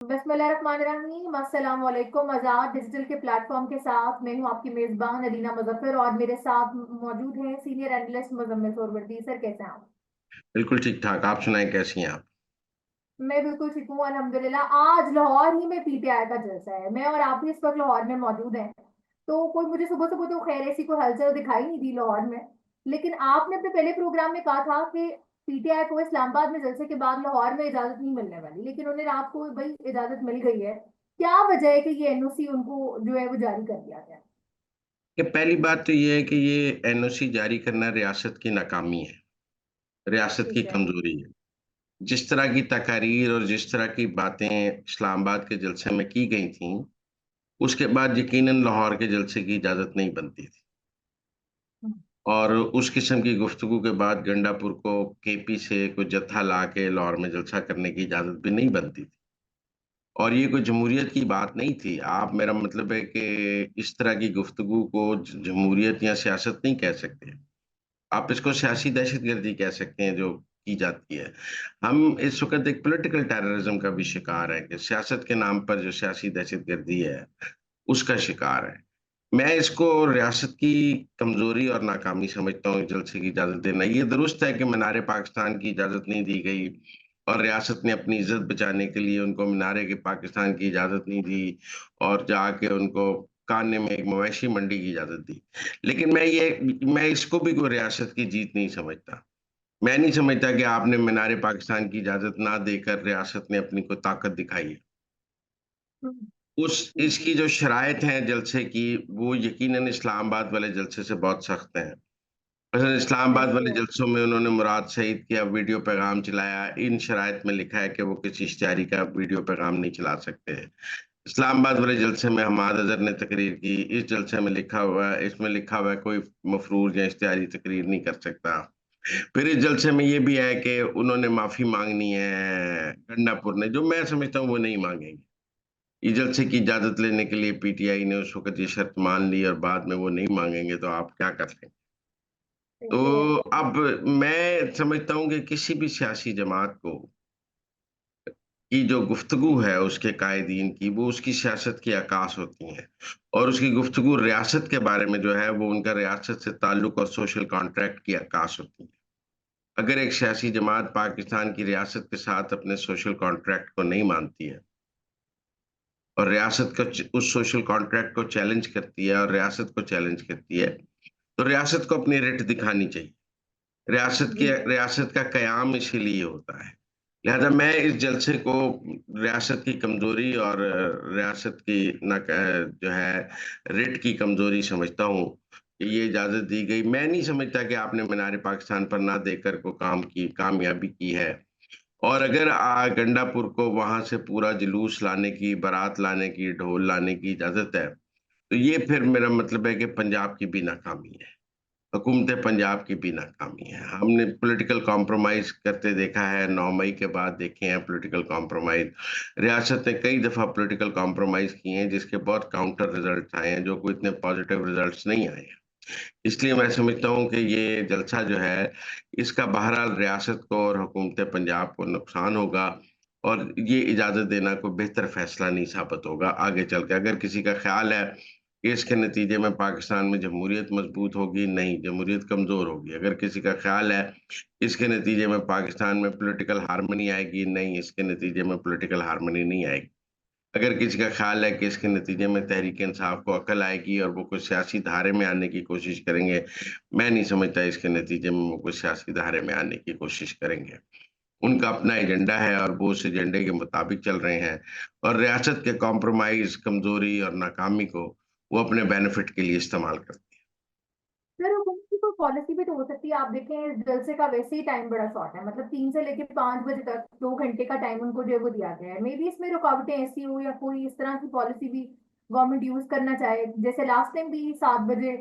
बिस्मिल्लाहिर्रहमानिर्रहीम, अस्सलाम वालेकुम। आज़ाद डिजिटल के प्लेटफॉर्म के साथ मैं हूं आपकी मेजबान अदीना मुजफ्फर और मेरे साथ मौजूद हैं senior analyst Muzammil Suhrawardy. Sir, कैसे हैं आप? बिल्कुल ठीक ठाक। आप सुनाएं, कैसी हैं आप? मैं बिल्कुल ठीक हूँ अल्हम्दुलिल्लाह। आज लाहौर ही में पीटीआई का जलसा है। मैं और आप भी इस वक्त लाहौर में मौजूद हैं। तो कोई मुझे सुबह सुबह तो खैर ऐसी कोई हलचल दिखाई नहीं दी लाहौर में। लेकिन आपने अपने पहले प्रोग्राम में कहा था कि पीटीआई को इस्लामाबाद में जलसे के बाद लाहौर में इजाजत नहीं मिलने वाली, लेकिन उन्हें रात को भाई इजाजत मिल गई है। क्या वजह है कि ये एनओसी उनको जो है वो जारी कर दिया गया? कि पहली बात तो ये है कि ये एनओसी जारी करना रियासत की नाकामी है, रियासत की ठीक है। कमजोरी है। जिस तरह की तकारीर और जिस तरह की बातें इस्लामाबाद के जलसे में की गई थीं, उसके बाद यकीनन लाहौर के जलसे की इजाजत नहीं बनती थी। हम्म। और उस किस्म की गुफ्तगू के बाद गंडापुर को केपी से कोई जत्था ला के लाहौर में जलसा करने की इजाजत भी नहीं बनती थी। और ये कोई जमहूरियत की बात नहीं थी। आप मेरा मतलब है कि इस तरह की गुफ्तगू को जमहूरियत या सियासत नहीं कह सकते। आप इसको सियासी दहशतगर्दी कह सकते हैं जो की जाती है। हम इस वक़्त एक पॉलिटिकल टेररिज्म का भी शिकार हैं कि सियासत के नाम पर जो सियासी दहशतगर्दी है, उसका शिकार है। मैं इसको रियासत की कमज़ोरी और नाकामी समझता हूँ जलसे की इजाज़त देना। ये दुरुस्त है कि मीनार-ए-पाकिस्तान की इजाज़त नहीं दी गई और रियासत ने अपनी इज़्ज़त बचाने के लिए उनको मीनार-ए-पाकिस्तान की इजाज़त नहीं दी और जाके उनको काने में एक मवेशी मंडी की इजाज़त दी। लेकिन मैं इसको भी कोई रियासत की जीत नहीं समझता। मैं नहीं समझता कि आपने मीनार-ए-पाकिस्तान की इजाज़त ना देकर रियासत ने अपनी कोई ताकत दिखाई है। हम्म। उस इसकी जो शराइत हैं जलसे की, वो यकीनन इस्लामाबाद वाले जलसे से बहुत सख्त हैं। मसलन इस्लामाबाद कैसे वाले है? जलसों में उन्होंने मुराद शहीद किया, वीडियो पैगाम चलाया। इन शराइत में लिखा है कि वो किसी इश्तिहारी का वीडियो पैगाम नहीं चला सकते हैं। इस्लामाबाद वाले जलसे में हमाद अज़हर ने तकरीर की, इस जलसे में लिखा हुआ है इसमें लिखा हुआ है कोई मफ़रूज़ या इश्तिहारी तकरीर नहीं कर सकता। फिर इस जलसे में ये भी है कि उन्होंने माफ़ी माँगनी है गंडापुर ने, जो मैं समझता हूँ वो नहीं माँगेंगे। इस जलसे की इजाज़त लेने के लिए पीटीआई ने उस वक़्त ये शर्त मान ली और बाद में वो नहीं माँगेंगे तो आप क्या कर लेंगे? कैसे है? तो अब मैं समझता हूँ कि किसी भी सियासी जमात को की जो गुफ्तगू है उसके कायदीन की, वो उसकी सियासत की अक्कास होती हैं और उसकी गुफ्तगू रियासत के बारे में जो है, वो उनका रियासत से ताल्लुक और सोशल कॉन्ट्रैक्ट की अक्कास होती है। अगर एक सियासी जमात पाकिस्तान की रियासत के साथ अपने सोशल कॉन्ट्रैक्ट को नहीं मानती है और रियासत को उस सोशल कॉन्ट्रैक्ट को चैलेंज करती है और रियासत को चैलेंज करती है, तो रियासत को अपनी रिट दिखानी चाहिए। जी। रियासत का कयाम इसीलिए होता है। लिहाज़ा मैं इस जलसे को रियासत की कमज़ोरी और रियासत की ना क जो है रिट की कमज़ोरी समझता हूँ कि ये इजाज़त दी गई। मैं नहीं समझता कि आपने मीनार-ए-पाकिस्तान पर ना देकर को कामयाबी की है। और अगर गंडापुर को वहाँ से पूरा जुलूस लाने की, बारात लाने की, ढोल लाने की इजाज़त है, तो ये फिर मेरा मतलब है कि पंजाब की भी नाकामी है। हुकूमत पंजाब की भी नाकामी है। हमने पॉलिटिकल कॉम्प्रोमाइज़ करते देखा है, 9 मई के बाद देखे हैं पॉलिटिकल कॉम्प्रोमाइज़। रियासत ने कई दफ़ा पॉलिटिकल कॉम्प्रोमाइज़ किए हैं, जिसके बहुत काउंटर रिज़ल्ट्स आए हैं, जो कोई इतने पॉज़िटिव रिज़ल्ट्स नहीं आए हैं। इसलिए मैं समझता हूँ कि ये जलसा जो है, इसका बहरहाल रियासत को और हुकूमत पंजाब को नुकसान होगा और ये इजाज़त देना कोई बेहतर फ़ैसला नहीं साबित होगा आगे चल के। अगर किसी का ख़्याल है कि इसके नतीजे में पाकिस्तान में जमहूरियत मज़बूत होगी, नहीं, जमहूरियत कमज़ोर होगी। अगर किसी का ख़्याल है, इसके नतीजे में पाकिस्तान में पॉलिटिकल हार्मनी आएगी, नहीं, इसके नतीजे में पॉलिटिकल हार्मनी नहीं आएगी। अगर किसी का ख़्याल है कि इसके नतीजे में तहरीक-ए-इंसाफ को अकल आएगी और वो कोई सियासी धारे में आने की कोशिश करेंगे, मैं नहीं समझता इसके नतीजे में वो कोई सियासी धारे में आने की कोशिश करेंगे। उनका अपना एजेंडा है और वो उस एजेंडे के मुताबिक चल रहे हैं और रियासत के कॉम्प्रोमाइज़, कमज़ोरी और नाकामी को वो अपने बेनिफिट के लिए इस्तेमाल करते हैं। सर, हुकूमत की कोई पॉलिसी भी तो हो सकती है। आप देखें, इस जलसे का वैसे ही टाइम बड़ा शॉर्ट है, मतलब 3 से लेकर 5 बजे तक 2 घंटे का टाइम उनको जो है वो दिया गया है। मे बी इसमें रुकावटें ऐसी हो या कोई इस तरह की पॉलिसी भी गवर्नमेंट यूज करना चाहे, जैसे लास्ट टाइम भी 7 बजे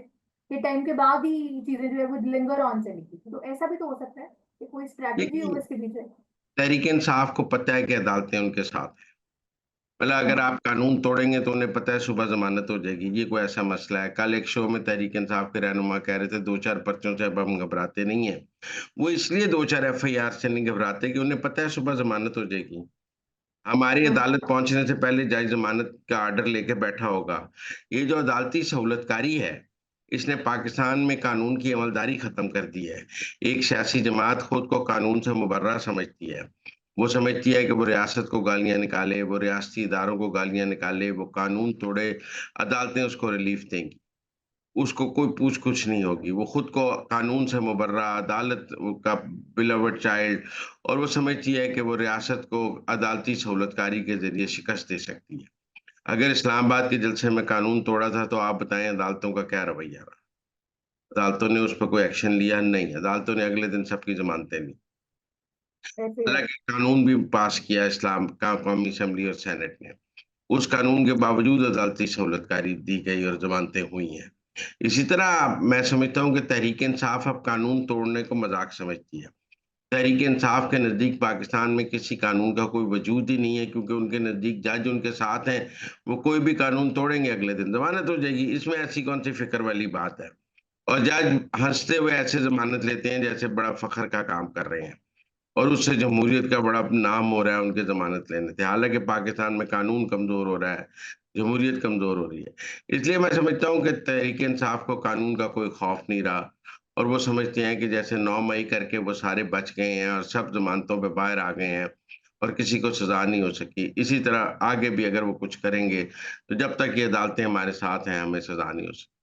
के टाइम के बाद ही चीजें जो है वो लिंगर ऑन चली थी। तो ऐसा भी तो हो सकता है कि कोई स्ट्रैटेजी हो देखिए, इसके पीछे। तहरीक-ए-इंसाफ को पता है कि अदालतें उनके साथ हैं। मतलब अगर आप कानून तोड़ेंगे तो उन्हें पता है सुबह ज़मानत हो जाएगी, ये कोई ऐसा मसला है। कल एक शो में तहरीक-ए-इंसाफ के रहनुमा कह रहे थे 2-4 पर्चों से अब हम घबराते नहीं हैं। वो इसलिए 2-4 एफआईआर से नहीं घबराते कि उन्हें पता है सुबह ज़मानत हो जाएगी। हमारी हम्म। अदालत पहुंचने से पहले जज जमानत का ऑर्डर लेके बैठा होगा। ये जो अदालती सहूलतकारी है, इसने पाकिस्तान में कानून की अमलदारी खत्म कर दी है। एक सियासी जमात खुद को कानून से मुबर्रा समझती है। वो समझती है कि वो रियासत को गालियां निकाले, वो रियासती इदारों को गालियां निकाले, वो कानून तोड़े, अदालतें उसको रिलीफ देंगी, उसको कोई पूछ कुछ नहीं होगी। वो खुद को कानून से मुबर्रा, अदालत का बिलवड चाइल्ड, और वो समझती है कि वो रियासत को अदालती सहूलतकारी के जरिए शिकस्त दे सकती है। अगर इस्लामाबाद के जलसे में कानून तोड़ा था तो आप बताएं अदालतों का क्या रवैया रहा? अदालतों ने उस पर कोई एक्शन लिया? नहीं, अदालतों ने अगले दिन सबकी जमानतें ली। ऐसे है। हालांकि कानून भी पास किया इस्लाम का कौमी असम्बली और सेनेट ने, उस कानून के बावजूद अदालती सहूलतकारी दी गई और जमानतें हुई हैं। इसी तरह मैं समझता हूँ कि तहरीक इंसाफ अब कानून तोड़ने को मजाक समझती है। तहरीक इंसाफ के नजदीक पाकिस्तान में किसी कानून का कोई वजूद ही नहीं है, क्योंकि उनके नजदीक जज उनके साथ हैं। वो कोई भी कानून तोड़ेंगे, अगले दिन जमानत हो जाएगी। इसमें ऐसी कौन सी फिक्र वाली बात है? और जज हंसते हुए ऐसे जमानत लेते हैं जैसे बड़ा फख्र का काम कर रहे हैं, और उससे जमहूरियत का बड़ा नाम हो रहा है उनके जमानत लेने से। हालांकि पाकिस्तान में कानून कमजोर हो रहा है, जमहूरियत कमजोर हो रही है। इसलिए मैं समझता हूँ कि तहरीक इंसाफ को कानून का कोई खौफ नहीं रहा, और वो समझते हैं कि जैसे 9 मई करके वो सारे बच गए हैं और सब जमानतों पे बाहर आ गए हैं और किसी को सजा नहीं हो सकी, इसी तरह आगे भी अगर वो कुछ करेंगे तो जब तक ये अदालतें हमारे साथ हैं हमें सजा नहीं हो सकती।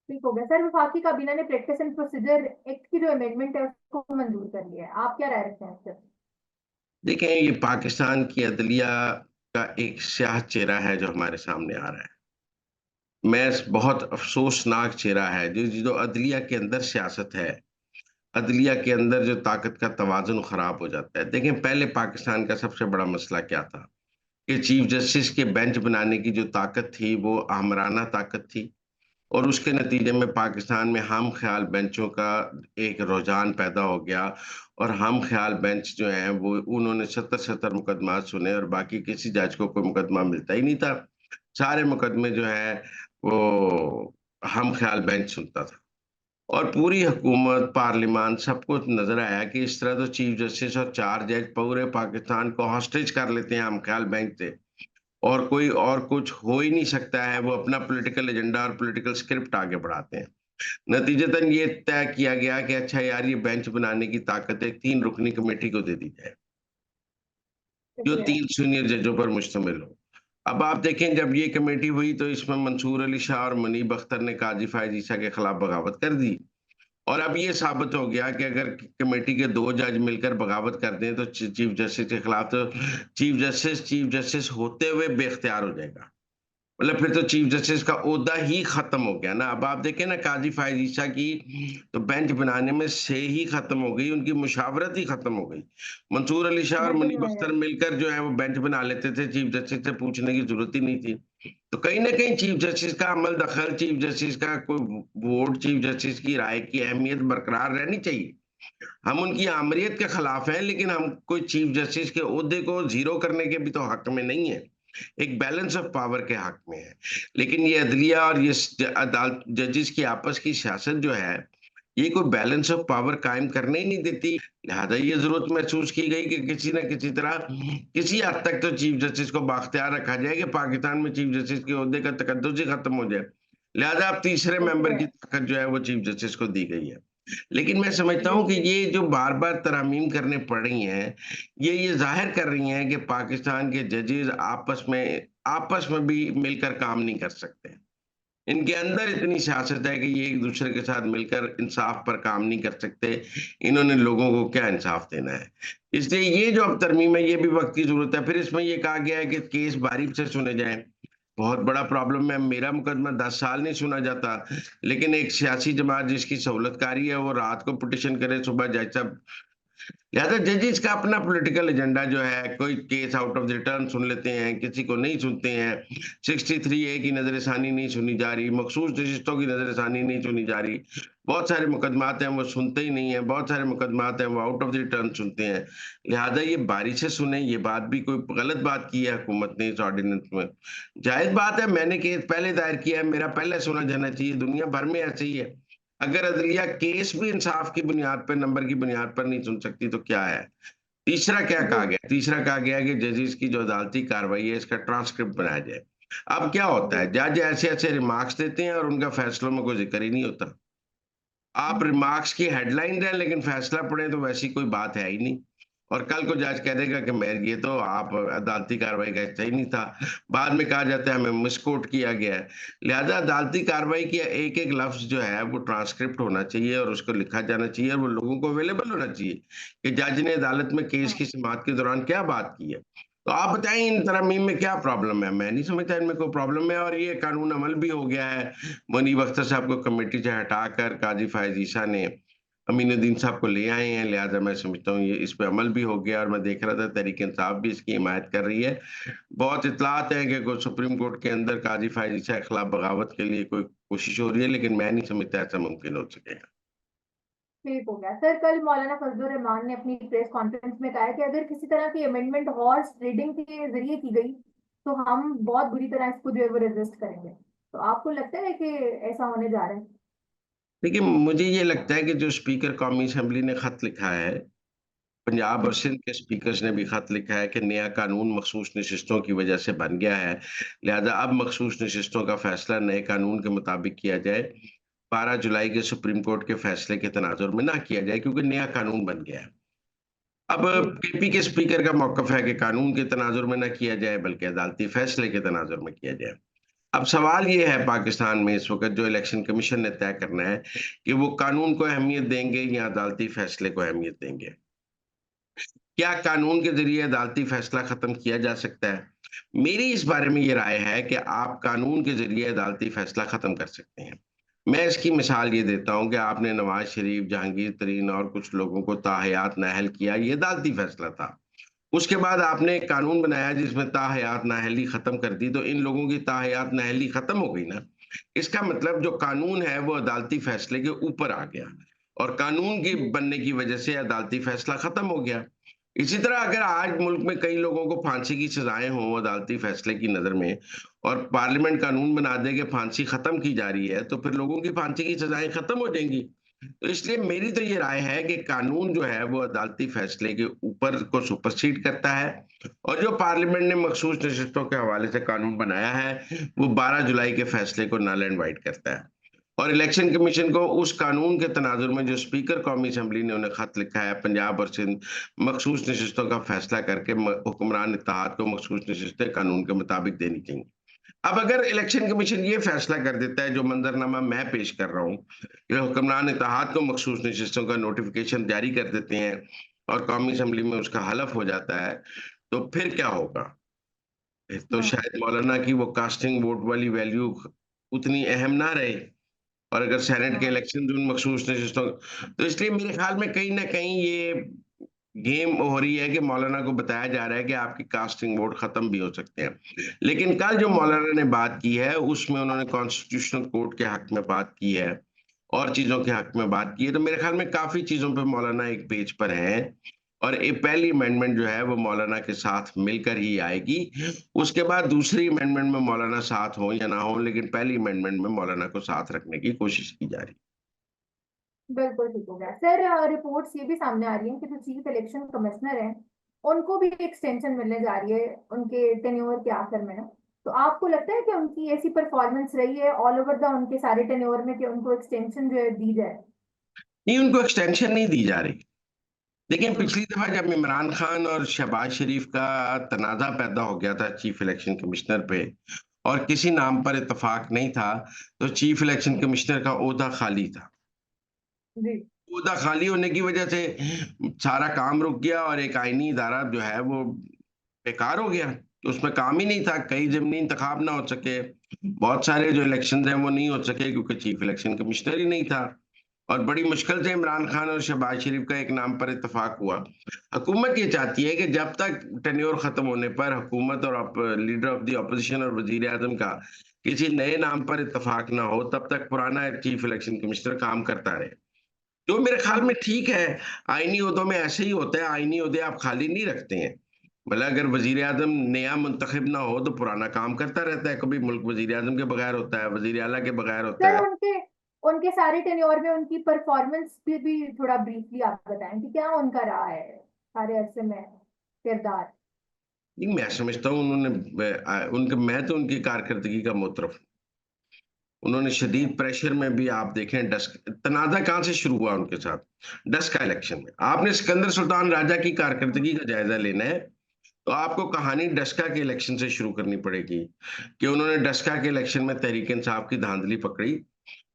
ठीक हो गया सर। वफाकी काबीना ने प्रैक्टिस एंड प्रोसीजर एक्ट की जो अमेंडमेंट है उसको मंजूर कर लिया है, आप क्या राय रखते हैं सर? देखें, ये पाकिस्तान की अदलिया का एक स्याह चेहरा है जो हमारे सामने आ रहा है। मैं बहुत अफसोसनाक चेहरा है जो अदलिया के अंदर सियासत है, अदलिया के अंदर जो ताकत का तवाज़ुन खराब हो जाता है। देखें, पहले पाकिस्तान का सबसे बड़ा मसला क्या था कि चीफ जस्टिस के बेंच बनाने की जो ताकत थी वो आमराना ताकत थी, और उसके नतीजे में पाकिस्तान में हम ख्याल बेंचों का एक रुझान पैदा हो गया। और हम ख्याल बेंच जो है वो उन्होंने 70-70 मुकदमा सुने और बाकी किसी जज को कोई मुकदमा मिलता ही नहीं था। सारे मुकदमे जो है वो हम ख्याल बेंच सुनता था, और पूरी हुकूमत, पार्लियामान, सबको नजर आया कि इस तरह तो चीफ जस्टिस और 4 जज पूरे पाकिस्तान को हॉस्टेज कर लेते हैं हम ख्याल बेंच से, और कोई और कुछ हो ही नहीं सकता है। वो अपना पॉलिटिकल एजेंडा और पॉलिटिकल स्क्रिप्ट आगे बढ़ाते हैं। नतीजतन ये तय किया गया कि अच्छा यार, ये बेंच बनाने की ताकत एक 3 रुकनी कमेटी को दे दी जाए, जो ऐसे है। 3 सीनियर जजों पर मुश्तमिल हो। अब आप देखें, जब ये कमेटी हुई तो इसमें मंसूर अली शाह और मुनीब अख्तर ने काजी फायज ईसा के खिलाफ बगावत कर दी, और अब ये साबित हो गया कि अगर कमेटी के 2 जज मिलकर बगावत कर दें तो चीफ जस्टिस के खिलाफ तो चीफ जस्टिस होते हुए बेख्तियार हो जाएगा। मतलब फिर तो चीफ जस्टिस का ओहदा ही खत्म हो गया ना। अब आप देखें ना, काजी फायज ईसा की तो बेंच बनाने में से ही खत्म हो गई, उनकी मुशावरत ही खत्म हो गई। मंसूर अली शाह और नहीं मुनीब हुआ है। अख्तर मिलकर जो है वो बेंच बना लेते थे, चीफ जस्टिस से पूछने की जरूरत ही नहीं थी। तो कहीं ना कहीं चीफ जस्टिस का अमल दखल, चीफ जस्टिस का कोई वोट, चीफ जस्टिस की राय की अहमियत बरकरार रहनी चाहिए। हम उनकी आमरीत के खिलाफ हैं, लेकिन हम कोई चीफ जस्टिस के ओहदे को जीरो करने के भी तो हक में नहीं है, एक बैलेंस ऑफ पावर के हक में है। लेकिन ये अदलिया और ये अदालत, जजेस की आपस की सियासत जो है, ये कोई बैलेंस ऑफ पावर कायम करने ही नहीं देती। लिहाजा ये जरूरत महसूस की गई कि किसी न किसी तरह, किसी हद तक तो चीफ जस्टिस को बाख्तियार रखा जाए कि पाकिस्तान में चीफ जस्टिस के ओहदे का तकद्दुस ही खत्म हो जाए। लिहाजा अब तीसरे ऐसे मेंबर है। की ताकत जो है वो चीफ जस्टिस को दी गई है। लेकिन मैं समझता हूं कि बिल्कुल। ये जो बार बार तरमीम करने पड़ रही हैं, ये जाहिर कर रही हैं कि पाकिस्तान के जजेस आपस में भी मिलकर काम नहीं कर सकते। इनके अंदर इतनी सियासत है कि ये एक दूसरे के साथ मिलकर इंसाफ पर काम नहीं कर सकते। इन्होंने लोगों को क्या इंसाफ देना है? इसलिए ये जो अब तरमीम है, ये भी वक्त की जरूरत है। फिर इसमें ये कहा गया है कि केस बारीक से सुने जाएं। बहुत बड़ा प्रॉब्लम है, मेरा मुकदमा 10 साल नहीं सुना जाता, लेकिन एक सियासी जमात जिसकी सहूलतकारी है वो रात को पिटिशन करे, सुबह जज साहब। लिहाजा जजेस का अपना पॉलिटिकल एजेंडा जो है, कोई case out of the return सुन लेते हैं, किसी को नहीं सुनते हैं। 63A की नजरसानी नहीं सुनी जा रही, मखसूस नशिस्तों की नजरसानी नहीं सुनी जा रही। बहुत सारे मुकदमात हैं वो सुनते ही नहीं है, बहुत सारे मुकदमात हैं वो आउट ऑफ द रिटर्न सुनते हैं। लिहाजा ये बारी से सुने, ये बात भी कोई गलत बात की है हुकूमत ने इस ऑर्डिनेंस में? जायज बात है, मैंने केस पहले दायर किया है, मेरा पहले सुना जाना चाहिए। दुनिया भर में ऐसे ही है। अगर अदलिया केस भी इंसाफ की बुनियाद पर, नंबर की बुनियाद पर नहीं सुन सकती तो क्या है? तीसरा क्या जी। कहा गया? तीसरा कहा गया कि जजेस की जो अदालती कार्रवाई है इसका ट्रांसक्रिप्ट बनाया जाए। अब क्या होता जी। है, जज ऐसे-ऐसे रिमार्क्स देते हैं और उनका फैसलों में कोई ज़िक्र ही नहीं होता। आप हम्म। रिमार्क्स की हेडलाइन दें लेकिन फैसला पढ़ें तो वैसी कोई बात है ही नहीं। और कल को जज कह देगा कि मैं ये तो आप अदालती कार्रवाई का हिस्सा ही नहीं था। बाद में कहा जाता है हमें मिसकोट किया गया है। लिहाजा अदालती कार्रवाई की एक-एक लफ्ज़ जो है वो ट्रांसक्रिप्ट होना चाहिए और उसको लिखा जाना चाहिए और वो लोगों को अवेलेबल होना चाहिए कि जज ने अदालत में केस हाँ। की समाअत के दौरान क्या बात की है। तो आप बताएँ इन तरमीम में क्या प्रॉब्लम है? मैं नहीं समझता इनमें कोई प्रॉब्लम है और ये कानून अमल भी हो गया है। मुनीब अख्तर साहब को कमेटी से हटाकर काज़ी फ़ायज़ ईसा ने अमीनुद्दीन साहब को ले आए हैं, लिहाज़ा मैं समझता हूँ ये इस पे अमल भी हो गया और मैं देख रहा था तहरीक-ए-इंसाफ भी इसकी हिमायत कर रही है। बहुत इत्तलात हैं कि कोई सुप्रीम कोर्ट के अंदर काज़ी फ़ायज़ ईसा के खिलाफ बगावत के लिए कोई कोशिश हो रही है, लेकिन मैं नहीं समझता ऐसा मुमकिन हो सकेगा। ठीक हो गया सर। कल मौलाना फजलुर रहमान ने अपनी प्रेस कॉन्फ्रेंस में कहा है कि अगर किसी तरह की अमेंडमेंट हॉर्स ट्रेडिंग के जरिए की गई तो हम बहुत बुरी तरह इसको जो है वो रेजिस्ट करेंगे। तो आपको लगता है कि ऐसा होने जा रहा है? देखिए, मुझे ये लगता है कि जो स्पीकर कौमी असेंबली ने खत लिखा है, पंजाब और जी। सिंध के स्पीकर्स ने भी खत लिखा है कि नया कानून मखसूस नशिस्तों की वजह से बन गया है, लिहाज़ा अब मखसूस नशिस्तों का फैसला नए कानून के मुताबिक किया जाए। 12 जुलाई के सुप्रीम कोर्ट के फैसले के तनाजुर में ना किया जाए क्योंकि नया कानून बन गया है। अब जी। केपी के स्पीकर का मौक़िफ़ है कि कानून के तनाजुर में ना किया जाए बल्कि अदालती फैसले के तनाजुर में किया जाए। अब सवाल ये है पाकिस्तान में इस वक़्त जो इलेक्शन कमीशन ने तय करना है कि वो कानून को अहमियत देंगे या अदालती फैसले को अहमियत देंगे। क्या कानून के ज़रिए अदालती फैसला ख़त्म किया जा सकता है? मेरी इस बारे में ये राय है कि आप कानून के ज़रिए अदालती फैसला ख़त्म कर सकते हैं। मैं इसकी मिसाल ये देता हूँ कि आपने नवाज़ शरीफ, जहांगीर तरीन और कुछ लोगों को ताहयात नाअहल किया, ये अदालती फैसला था। उसके बाद आपने एक कानून बनाया जिसमें ताहयात नाअहली ख़त्म कर दी, तो इन लोगों की ताहयात नाअहली ख़त्म हो गई ना। इसका मतलब जो कानून है वो अदालती फैसले के ऊपर आ गया और कानून के जी। बनने की वजह से अदालती फैसला ख़त्म हो गया। इसी तरह अगर आज मुल्क में कई लोगों को फांसी की सज़ाएँ हों अदालती फैसले की नज़र में और पार्लियामेंट कानून बना दे कि फांसी ख़त्म की जा रही है, तो फिर लोगों की फांसी की सज़ाएँ ख़त्म हो जाएँगी। तो इसलिए मेरी तो ये राय है कि कानून जो है वो अदालती फैसले के ऊपर को सुपरसीड करता है और जो पार्लियामेंट ने मखसूस नशिस्तों के हवाले से कानून बनाया है, वो 12 जुलाई के फैसले को नल एंड वाइड करता है। और इलेक्शन कमीशन को उस कानून के तनाजुर में जो स्पीकर कौमी असेंबली ने उन्हें खत लिखा है, पंजाब और सिंध मखसूस नशिस्तों का फैसला करके हुक्मरान इत्तेहाद को मखसूस नशिस्तें कानून के मुताबिक देनी चाहिए। अब अगर इलेक्शन कमीशन ये फैसला कर देता है जो मंजरनामा मैं पेश कर रहा हूँ, कि हुक्मरान इत्तेहाद को मखसूस नशिस्तों का नोटिफिकेशन जारी कर देते हैं और कौमी असेंबली में उसका हलफ हो जाता है, तो फिर क्या होगा? फिर तो हम्म। शायद मौलाना की वो कास्टिंग वोट वाली वैल्यू उतनी अहम ना रहे और अगर सेनेट के हाँ। इलेक्शन जो उन मखसूस नशिस्तों तो इसलिए मेरे ख्याल में कहीं न कहीं ये गेम हो रही है कि मौलाना को बताया जा रहा है कि आपकी कास्टिंग वोट खत्म भी हो सकते हैं। लेकिन कल जो हम्म। मौलाना ने बात की है, उसमें उन्होंने कॉन्स्टिट्यूशनल कोर्ट के हक में बात की है और चीज़ों के हक में बात की है। तो मेरे ख्याल में काफ़ी चीज़ों पे मौलाना एक पेज पर हैं और ये पहली अमेंडमेंट जो है वो मौलाना के साथ मिलकर ही आएगी। उसके बाद दूसरी अमेंडमेंट में मौलाना साथ हों या ना हों, लेकिन पहली अमेंडमेंट में मौलाना को साथ रखने की कोशिश की जा रही है। बिल्कुल ठीक हो गया सर। रिपोर्ट्स ये भी सामने आ रही हैं कि जो चीफ इलेक्शन कमिश्नर हैं उनको भी एक्सटेंशन मिलने जा रही है उनके टेन्योर के आखिर में। तो आपको लगता है कि उनकी ऐसी परफॉर्मेंस रही है ऑल ओवर द उनके सारे टेन्योर में कि उनको एक्सटेंशन जो है दी जाए? नहीं, उनको एक्सटेंशन नहीं दी जा रही। देखिए, हम्म। पिछली दफ़ा जब इमरान खान और शहबाज शरीफ का तनाज़ा पैदा हो गया था चीफ इलेक्शन कमिश्नर पे और किसी नाम पर इत्तेफ़ाक नहीं था, तो चीफ इलेक्शन कमिश्नर का ओहदा खाली था। जी। ओहदा खाली होने की वजह से सारा काम रुक गया और एक आईनी इदारा जो है वो बेकार हो गया। तो उसमें काम ही नहीं था, कई ज़मीनी इंतखाब ना हो सके, बहुत सारे जो इलेक्शंस हैं वो नहीं हो सके क्योंकि चीफ इलेक्शन कमिश्नर ही नहीं था। और बड़ी मुश्किल से इमरान खान और शहबाज शरीफ का एक नाम पर इत्तेफाक हुआ। हुकूमत ये चाहती है कि जब तक टेन्योर खत्म होने पर हुकूमत और लीडर ऑफ द ऑपोजिशन और वजीर आजम का किसी नए नाम पर इत्तेफाक ना हो, तब तक पुराना चीफ इलेक्शन कमिश्नर काम करता रहे। जो मेरे ख्याल में जी। ठीक है, आईनी ओहदों में ऐसे ही होता है, आईनी ओहदे आप खाली नहीं रखते हैं। भला अगर वज़ीर आज़म नया मुंतखब ना हो, तो पुराना काम करता रहता है, कभी मुल्क वज़ीर आज़म के बगैर होता है, वज़ीर आला के बगैर होता सर है। उनके उनके सारे टेन्योर में उनकी परफॉर्मेंस भी थोड़ा ब्रीफली आप बताएं कि क्या उनका रहा है? सारे अरसे में किरदार। नहीं, मैं समझता हूँ उनके मैं तो उनकी कारकर्दगी का मुतरफ। उन्होंने शदीद प्रेशर में भी, आप देखें, डस्ट तनाज़ा कहाँ से शुरू हुआ उनके साथ? डस्ट का इलेक्शन में। आपने सिकंदर सुल्तान राजा की कारकर्दगी का जायजा लेना है, तो आपको कहानी डस्का के इलेक्शन से शुरू करनी पड़ेगी कि उन्होंने डस्का के इलेक्शन में तहरीक इंसाफ की धांधली पकड़ी।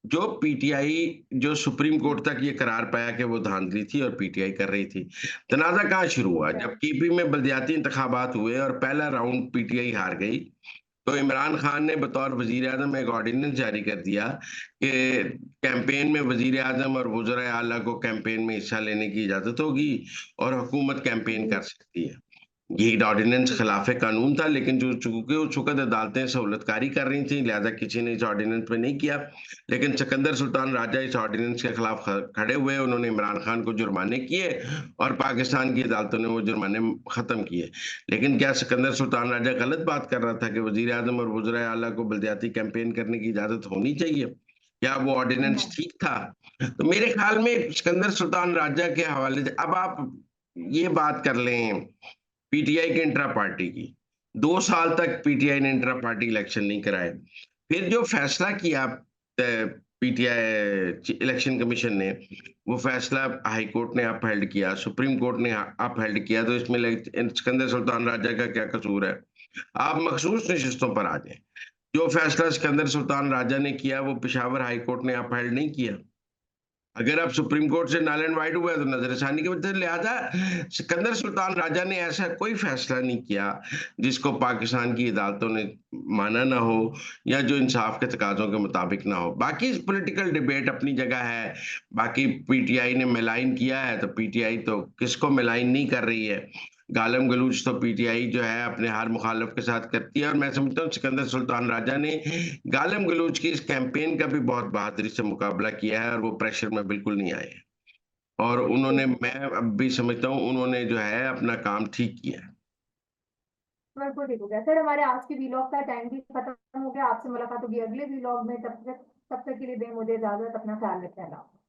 जो पीटीआई, जो सुप्रीम कोर्ट तक ये करार पाया कि वो धांधली थी और पीटीआई कर रही थी। तनाज़ा कहाँ शुरू हुआ? अच्छा। जब केपी में बल्दियाती इंतखाबात हुए और पहला राउंड पीटीआई हार गई, तो इमरान खान ने बतौर वजीर आजम एक ऑर्डिनेंस जारी कर दिया कि कैंपेन में वजीर आजम और वज़राए आला को कैंपेन में हिस्सा लेने की इजाजत होगी और हुकूमत कैंपेन जी। कर सकती है। ये ऑर्डिनेंस जी। खिलाफ कानून था, लेकिन जो चूंकि वो चुकत अदालतें सहूलतकारी कर रही थी, लिहाजा किसी ने इस ऑर्डिनेंस पे नहीं किया। लेकिन सिकंदर सुल्तान राजा इस ऑर्डिनेंस के खिलाफ खड़े हुए, उन्होंने इमरान खान को जुर्माने किए और पाकिस्तान की अदालतों ने वो जुर्माने खत्म किए। लेकिन क्या सिकंदर सुल्तान राजा गलत बात कर रहा था कि वजीर आजम और वज़राए आला को बलदियाती कैंपेन करने की इजाजत होनी चाहिए? क्या वो ऑर्डिनेंस नहीं। ठीक था? तो मेरे ख्याल में सिकंदर सुल्तान राजा के हवाले से अब आप ये बात कर लें पीटीआई के इंट्रा पार्टी की। 2 साल तक पीटीआई ने इंट्रा पार्टी इलेक्शन नहीं कराए। फिर जो फैसला किया पीटीआई इलेक्शन कमीशन ने, वो फैसला हाई कोर्ट ने अपहेल्ड किया, सुप्रीम कोर्ट ने अपहेल्ड किया, तो इसमें सिकंदर सुल्तान राजा का क्या कसूर है? आप मखसूस नशिस्तों पर आ जाएं। जो फैसला सिकंदर सुल्तान राजा ने किया, वो पेशावर हाई कोर्ट ने अपहेल्ड नहीं किया। अगर आप सुप्रीम कोर्ट से नल एंड वाइड हुआ है तो नजरसानी की वजह से, लिहाजा सिकंदर सुल्तान राजा ने ऐसा कोई फैसला नहीं किया जिसको पाकिस्तान की अदालतों ने माना ना हो या जो इंसाफ के तकाजों के मुताबिक ना हो। बाकी पॉलिटिकल डिबेट अपनी जगह है। बाकी पीटीआई ने मिलाइन किया है तो पीटीआई तो किसको मिलाइन नहीं कर रही है। गालम गलूच तो पीटीआई जो है अपने हर मुखालिफ के साथ करती है, और मैं समझता हूँ सिकंदर सुल्तान राजा ने गालिम गलूच की इस कैंपेन का भी बहुत बहादुरी से मुकाबला किया है और वो प्रेशर में बिल्कुल नहीं आए। और उन्होंने, बिल्कुल। मैं अब भी समझता हूँ, उन्होंने जो है अपना काम ठीक किया है। बिल्कुल ठीक हो गया सर। हमारे आज के व्लॉग का टाइम भी खत्म हो गया। आपसे मुलाकात होगी अगले व्लॉग में। तब तक के लिए दें मुझे इजाजत। अपना ख्याल रखें। अल्लाह हाफ़िज़।